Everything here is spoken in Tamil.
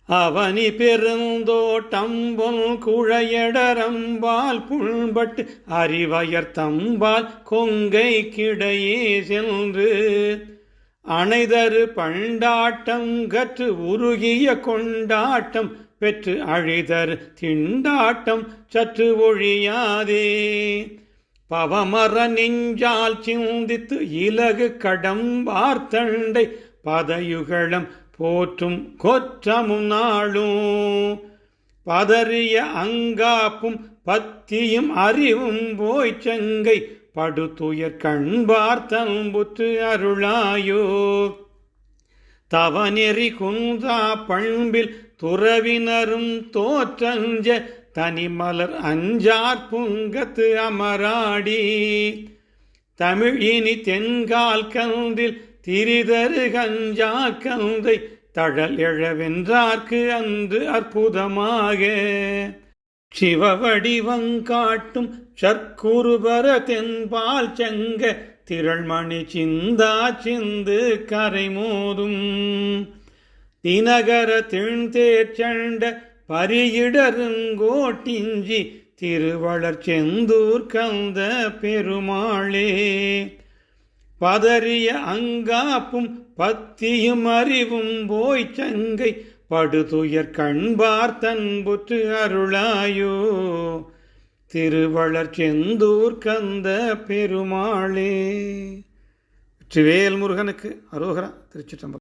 அவனி பெருந்தோட்டம் பொன் குழையடரம்பால் புண்பட்டு அறிவயர் தம்பால் கொங்கை கிடையே சென்று அணைதரு பண்டாட்டம் கற்று உருகிய கொண்டாட்டம் பெற்று அழிதரு திண்டாட்டம் சற்று ஒழியாதே பவமர நெஞ்சால் சிந்தித்து இலகு கடம்பார்த்தண்டை பதயுகளம் போற்றும் கொற்றமும் நாளும் பதறிய அங்காப்பும் பத்தியும் அறிவும் போய்ச்சங்கை படுத்துயர் கண்பார்த்தம்புற்று அருளாயோ தவநெறி குன்றா பண்பில் துறவினரும் தோற்றஞ்ச தனிமலர் அஞ்சார் புங்கத்து அமராடி தமிழ் இனி தென்கால் கந்தில் திரிதரு கஞ்சா கந்தை தழல் எழவென்றார்க்கு அன்று அற்புதமாக சிவவடிவங்காட்டும் சற்குருபர தென்பால் செங்க திரள்மணி சிந்தா சிந்து கரை மோதும் தினகர திண்தேர்ச்சண்ட பரியிடருங்கோட்டிஞ்சி திருவளர் செந்தூர் கந்த பெருமாளே பதறிய அங்காப்பும் பத்தியும் அறிவும் போய்ச்சங்கை படுதுயர் கண்பார் தன்புற்று அருளாயோ திருவளர் செந்தூர் கந்த பெருமாளே. வெற்றிவேல் முருகனுக்கு அரோகரா. திருச்சிற்றம்பலம்.